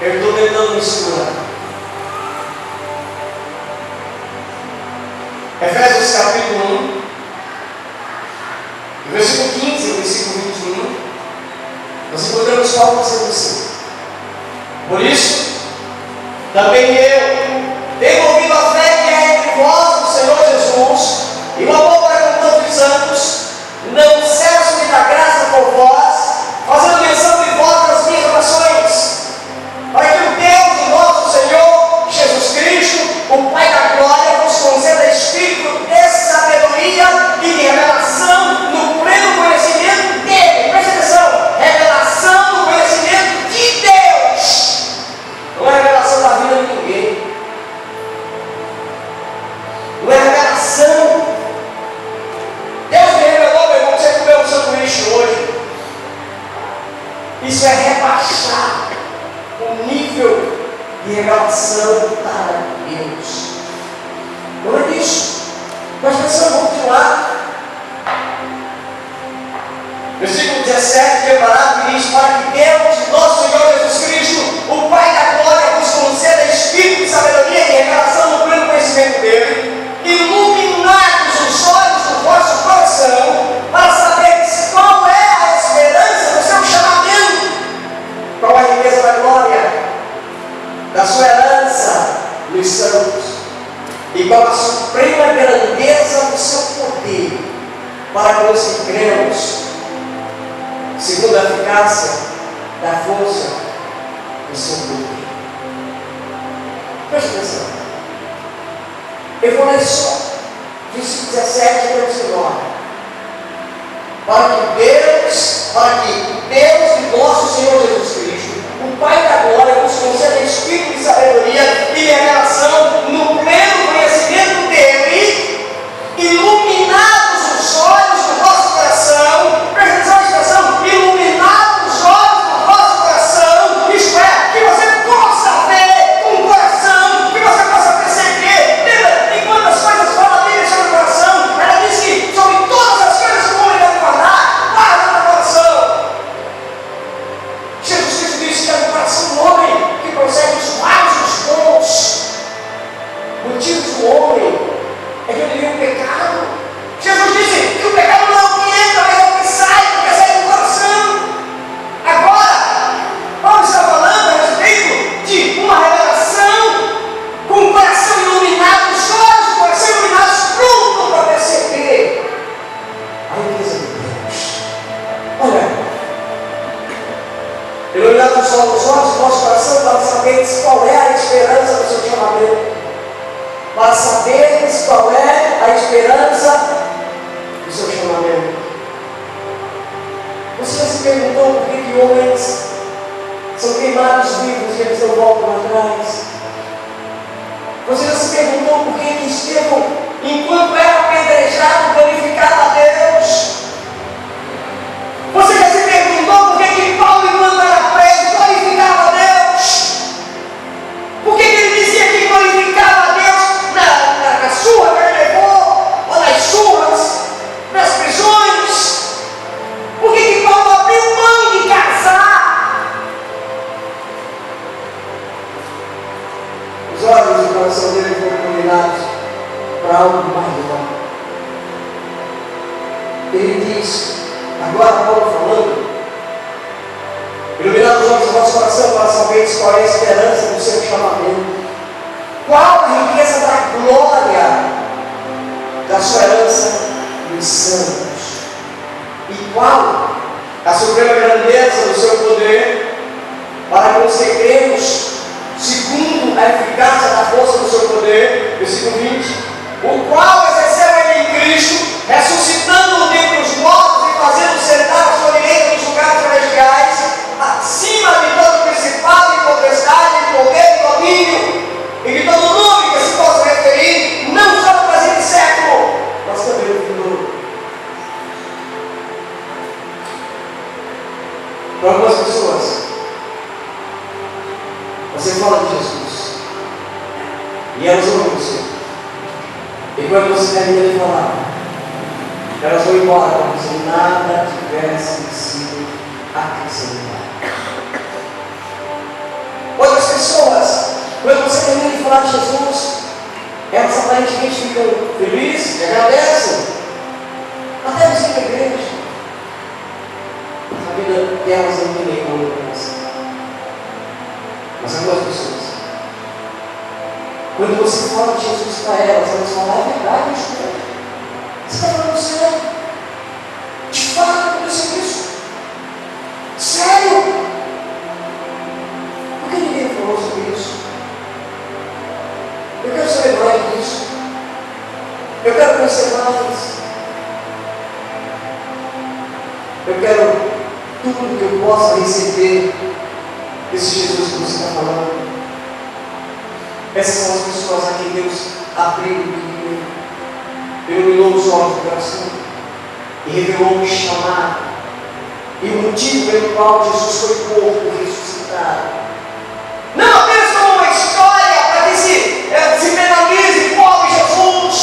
Eu estou tentando me segurar. Efésios capítulo 1, versículo 15 e versículo 21, nós encontramos Paulo dizendo assim: por isso, também eu, tendo ouvido a fé que é entre vós do Senhor Jesus, e o amor para com todos os santos, não cesso de dar graça por vós, fazendo menção de vós nas minhas orações, para que o Deus do nosso Senhor Jesus Cristo, o Pai da glória, vos conceda espírito de sabedoria e de revelação no pleno conhecimento dele. Presta atenção, revelação no conhecimento de Deus, não é revelação da vida de ninguém, não é revelação. Deus me revelou, meu irmão, você comeu um sanduíche hoje. Isso é rebaixar o nível de revelação para Deus. Não é isso. Mas precisamos continuar. Versículo 17, preparado, diz: para que Deus, nosso Senhor Jesus Cristo, o Pai da glória, vos conceda espírito de sabedoria e revelação no pleno conhecimento dele, iluminados os olhos do vosso coração, para saberes qual é a esperança do seu chamamento, qual a riqueza da glória, da sua herança nos santos, e qual a suprema grandeza do seu poder, para com os que cremos, segundo a eficácia da força do seu poder. Preste atenção. Eu vou ler só versículo 17 até 19. Para que Deus de nosso Senhor Jesus Cristo, o Pai da glória, vos conceda espírito de sabedoria e revelação no pleno conhecimento dele, iluminados os olhos do vosso coração. Presta atenção à expressão, iluminados os olhos do vosso coração, isto é, que você possa ver com o coração, que você possa perceber. Lembra, enquanto as coisas falam dele sobre o coração, ela diz que sobre todas as coisas que o homem deve guardar, guarda no coração. Jesus Cristo disse que é no coração do homem que procede os maus e os bons. O motivo do homem é que ele vive o pecado. Jesus disse que o pecado não é o que entra, mas é o que sai, porque sai do coração. Agora, Paulo está falando a respeito de uma revelação com o coração iluminado, os olhos do coração iluminados, pronto para perceber a riqueza de Deus. Olha, iluminados os olhos do nosso coração para saberes qual é a esperança do seu chamamento. Para saberes qual é a esperança do seu chamamento. Você já se perguntou por que homens são queimados vivos e eles não voltam atrás? Você já se perguntou por que Estevão, enquanto era apedrejado, glorificava a Deus? Você já se perguntou por que Paulo, enquanto era preso, glorificava a Deus? Por que ele dizia que glorificava a Deus na surra que ele levou, ou nas surras, nas prisões? Por que Paulo abriu mão de casar? Os olhos do coração dele foram iluminados para algo maior. Ele diz, agora Paulo falando, iluminados os olhos do vosso coração para saberes qual é a esperança do seu chamamento, qual a riqueza da glória da sua herança nos santos, e qual a suprema grandeza do seu poder para com os que cremos, segundo a eficácia da força do seu poder. Versículo 20: o qual exerceu ele em Cristo, ressuscitando-o dentre os mortos e fazendo sentar à sua direita nos lugares celestiais, acima de todo principado e potestade, e poder e domínio, e de todo nome que se possa referir, não só no presente século, mas também no futuro. Para algumas pessoas, você fala de Jesus, e elas ouvem você, e quando você termina de falar, elas vão embora como se nada tivesse sido acrescentado. Outra terminam de falar de Jesus, elas aparentemente ficam felizes e agradecem. Até visitam a igreja. A vida delas não tem nenhuma mudança. Mas algumas pessoas, quando você fala de Jesus para elas falam: é verdade, você está falando sério? De fato aconteceu isso? Sério? Por que ninguém falou sobre isso? Eu quero saber mais disso. Eu quero conhecer mais. Eu quero tudo que eu possa receber desse Jesus que você está falando. Essas são as pessoas a quem Deus abriu o inimigo, iluminou os olhos do coração e revelou o chamado e o motivo pelo qual Jesus foi morto e ressuscitado. Não apenas como uma história para que se penalize: pobre Jesus,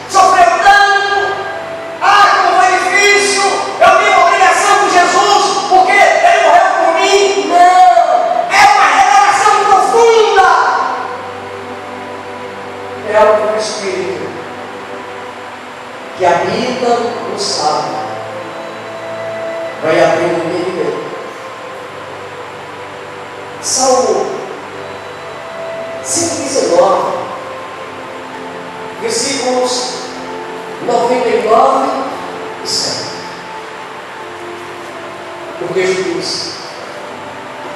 sofreu tanto, como foi difícil, eu tenho uma obrigação com Jesus porque ele morreu por mim. Não, é uma revelação profunda. É algo do Espírito que habita no sábio, vai abrir o inimigo. Salmo 119, versículos 99 e 100. O texto diz: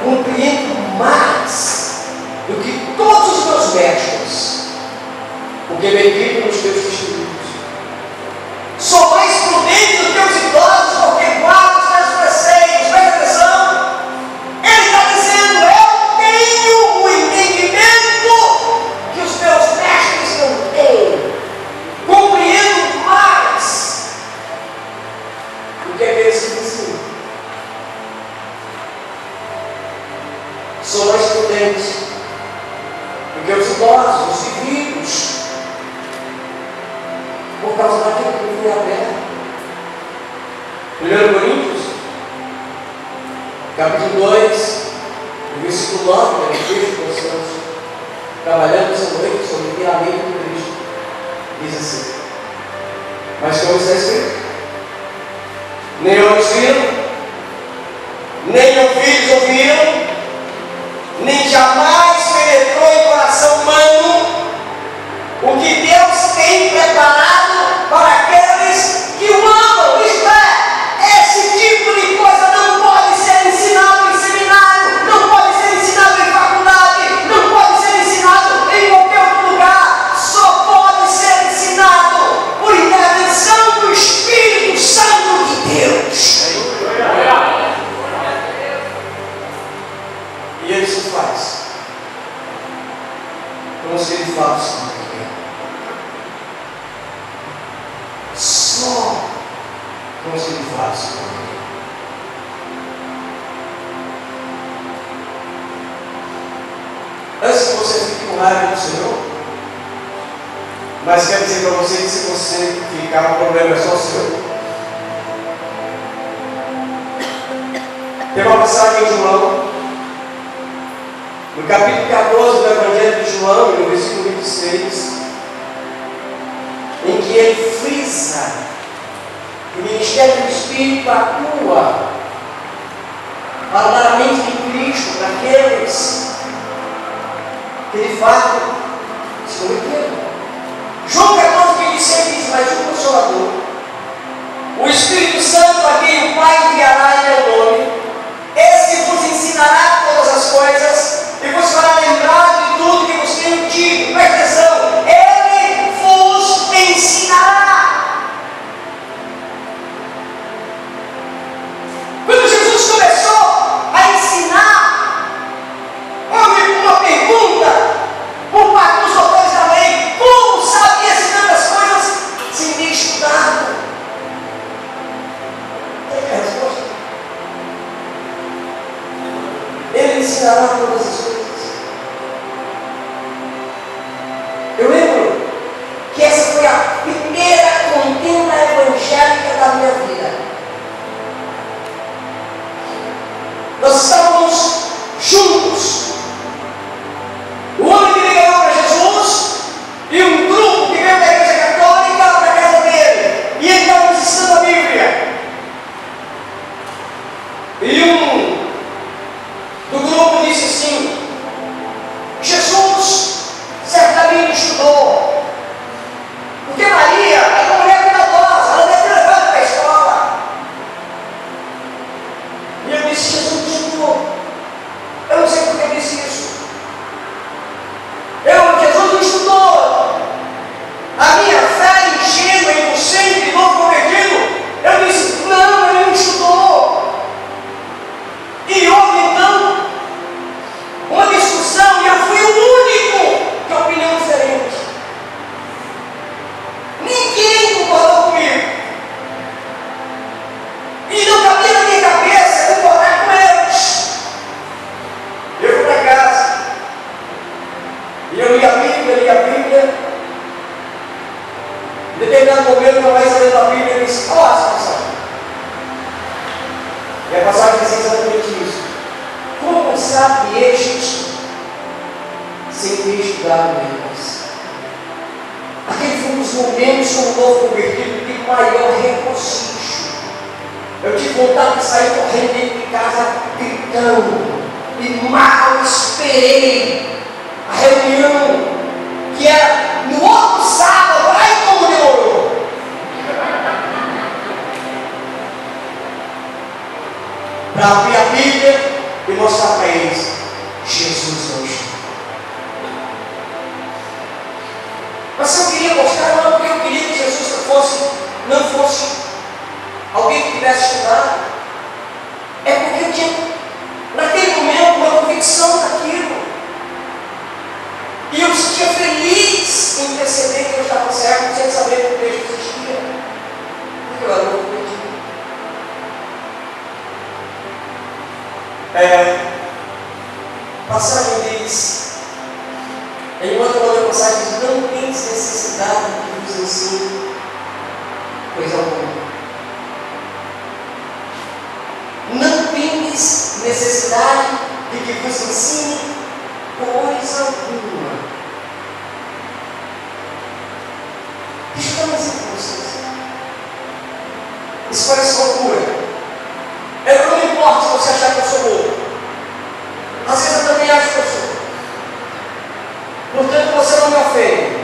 compreendo mais do que todos os meus médicos, porque medito nos teus testemunhos. Sou mais prudente do que os idosos, porque guardo os meus preceitos. Presta atenção. Ele está dizendo: eu tenho o entendimento que os meus mestres não têm. Compreendo mais do que aqueles que me ensinam. Sou mais prudente do que os idosos, os vividos, por causa daquilo que me foi aberto. 1 Coríntios, capítulo 2, versículo 9, é o texto que nós estamos trabalhando essa noite sobre o guiamento do Cristo. Diz assim: mas como está escrito, nem olhos viram, nem ouvidos ouviram, nem jamais penetrou em coração humano o que Deus tem preparado para aqueles que o amam. Isto é, esse tipo de coisa não pode ser ensinado em seminário, não pode ser ensinado em faculdade, não pode ser ensinado em qualquer outro lugar. Só pode ser ensinado por intervenção do Espírito Santo de Deus. E ele se faz como se ele faz. Só como se ele faz. Antes que você fique com raiva do Senhor, mas quero dizer para você que se você ficar, o problema é só seu. Tem uma passagem em João, no capítulo 14 do Evangelho de João, no versículo 26, em que ele frisa que o ministério do Espírito atua para dar a mente de Cristo para aqueles que de fato se converteram. João 14, 26 diz: mas o Consolador, o Espírito Santo, a quem o Pai enviará em meu nome, esse vos ensinará todas as coisas e vos fará lembrar de tudo que vos tenho dito. Presta atenção, ele vos ensinará. Quando Jesus começou a ensinar, houve uma pergunta por parte dos doutores da lei: como sabia-se tantas coisas sem ter estudado? Tem a resposta. Ele ensinará todas as coisas. Eu lembro que essa foi a primeira contenda evangélica da minha vida. Nós estávamos juntos. O homem que ensino. Jesus certamente estudou, porque Maria é uma mulher piedosa, ela deve ter levado para a escola. E eu disse: Jesus estudou. Eu não sei por que disse isso. Jesus não estudou. A minha fé ingênua, inocente, novo convertido, eu disse: não, ele não estudou. E houve então uma discussão, e eu fui o único que a opinião diferente. Ninguém concordou comigo. E não cabia na minha cabeça concordar com eles. Eu fui para casa. E eu li a Bíblia. Em determinado momento, eu estava lendo a Bíblia e disse: olha essa passagem. E a passagem diz exatamente isso. Como sabiestes sem ter estudado eles? Aquele foi um dos momentos como novo convertido de maior regocijo. Eu tive vontade de sair correndo dentro de casa gritando. E mal esperei a reunião, que era no outro sábado. Ai, como demorou! Para abrir a Bíblia e mostrar para eles: Jesus não estudou. Mas eu queria mostrar, não porque eu queria que Jesus não fosse alguém que tivesse estudado, é porque eu tinha naquele momento uma convicção daquilo, e eu me sentia feliz em perceber que eu estava certo, sem saber que o texto existia, porque eu era muito perdido. Passagem diz, em outra passagem diz: não tens necessidade de vos ensine coisa alguma. Não tens necessidade de que vos ensine coisa alguma. Deixa eu dar um exemplo para vocês. Isso parece loucura. Eu não me importo se você achar que eu sou louco. Às vezes eu também acho que eu sou. Portanto, você não me ofende.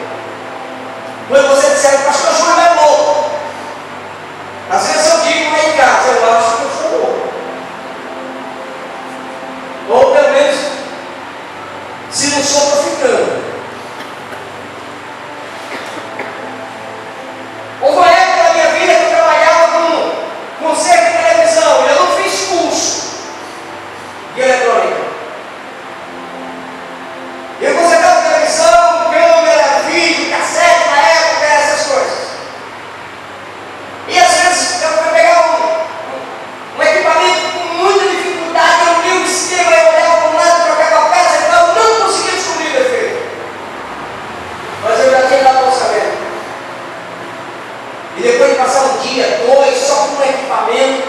Quando você disser: pastor Júlio é louco, às vezes eu digo lá em casa: eu acho que eu sou louco. Ou pelo menos, se não sou, estou ficando. Houve uma época da minha vida que eu trabalhava com conserto de televisão, e eu não fiz curso de eletrônica. Eu consertava televisão, câmera, vídeo, cassete na época, essas coisas. E às vezes eu fui pegar um equipamento com muita dificuldade, eu li o esquema, eu olhava para um lado, trocava a peça, então eu não conseguia descobrir o defeito. Mas eu já tinha dado o orçamento. E depois de passar um dia, dois, só com um equipamento,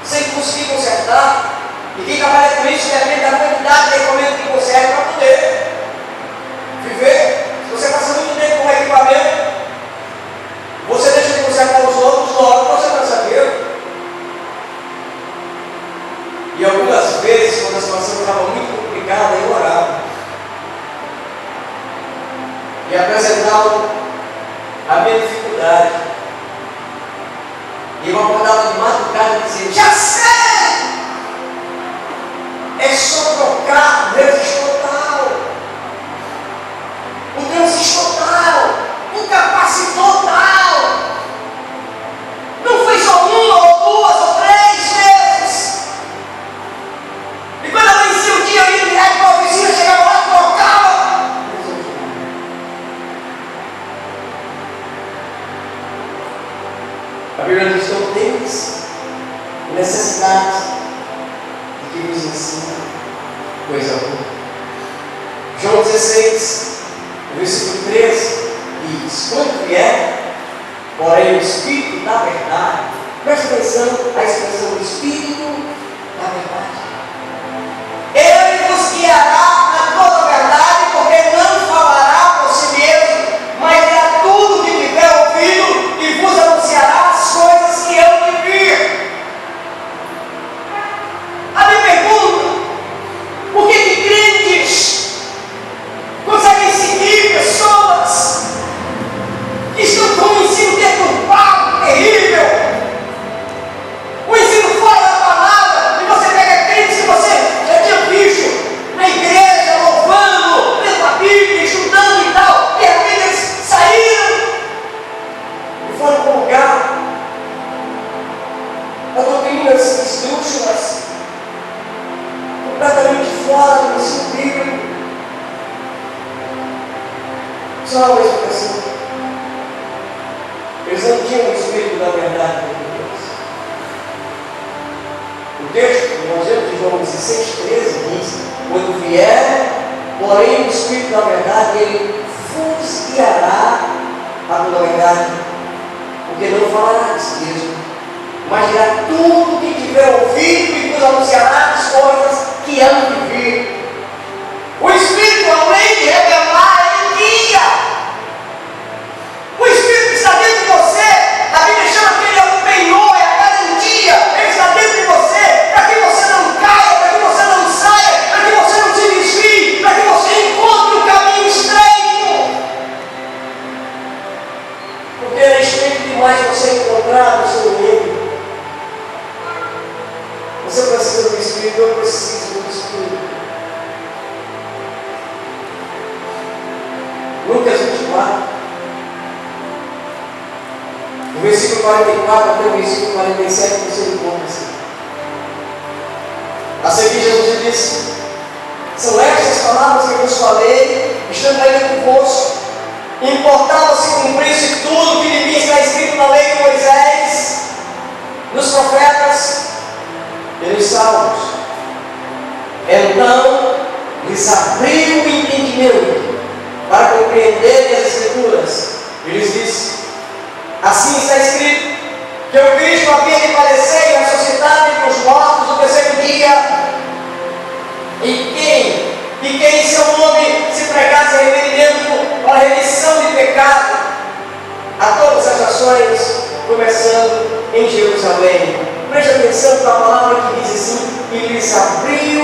sem conseguir consertar, e quem trabalha com isso depende da quantidade de equipamento que conserta para poder viver. Se você passa muito tempo com um equipamento, você deixa de consertar os outros, logo você vai saber. E algumas vezes, quando a situação estava muito complicada, eu orava e apresentava a minha dificuldade. E eu acordava de madrugada dizendo: já sei! É só trocar o resistor tal, o transistor tal, o capacitor tal. Não foi só uma ou duas ou três vezes. E quando amanhecia o dia, eu ia direto para a oficina, chegava lá e trocava. A Bíblia diz: não tens necessidade de que vos ensine coisa alguma. João 16, versículo 13 diz: quando vier, porém, o Espírito da verdade, preste atenção à expressão do Espírito da verdade, ele vos guiará a toda a verdade, porque não falará por si mesmo, mas dirá tudo o que tiver ouvido e vos anunciará as coisas que eu te vi. A minha pergunta: por que fala do ensino bíblico. Só uma explicação. Eles não tinham o Espírito da verdade de Deus. O texto, no Evangelho de João 16:13 diz: quando vier, porém, o Espírito da verdade, ele vos guiará a toda a verdade, porque não falará de si mesmo, mas dirá tudo o que tiver ouvido e vos anunciará as coisas que hão de vir. O Espírito, além de revelar, ele guia. O Espírito está dentro de você. A Bíblia chama que ele é o penhor, é a garantia. Ele está dentro de você para que você não caia, para que você não saia, para que você não se desvie, para que você encontre o caminho estreito. Porque é estreito demais você encontrar o seu meio. Você precisa do Espírito, eu preciso do Espírito. Lucas 24. No versículo 44 até o versículo 47, você encontra assim. A seguir, Jesus disse: são estas palavras que eu vos falei, estando ainda convosco. Importava se cumprisse tudo que de mim está escrito na lei de Moisés, nos profetas e nos salmos. Então lhes abriu o entendimento para compreenderem as Escrituras. E lhes disse: assim está escrito, que o Cristo havia de padecer e ressuscitar entre os mortos no terceiro dia, e quem em seu nome se pregasse arrependimento para a remissão de pecado a todas as nações, começando em Jerusalém. Preste atenção para a palavra que diz assim: e lhes abriu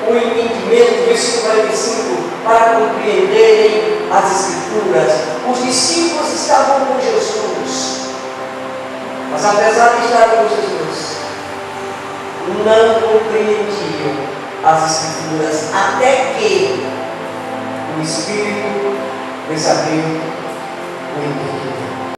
o entendimento, versículo 45, para compreenderem as Escrituras. Os discípulos estavam com Jesus, mas apesar de estarem com Jesus, não compreendiam as Escrituras, até que o Espírito lhes abriu o entendimento.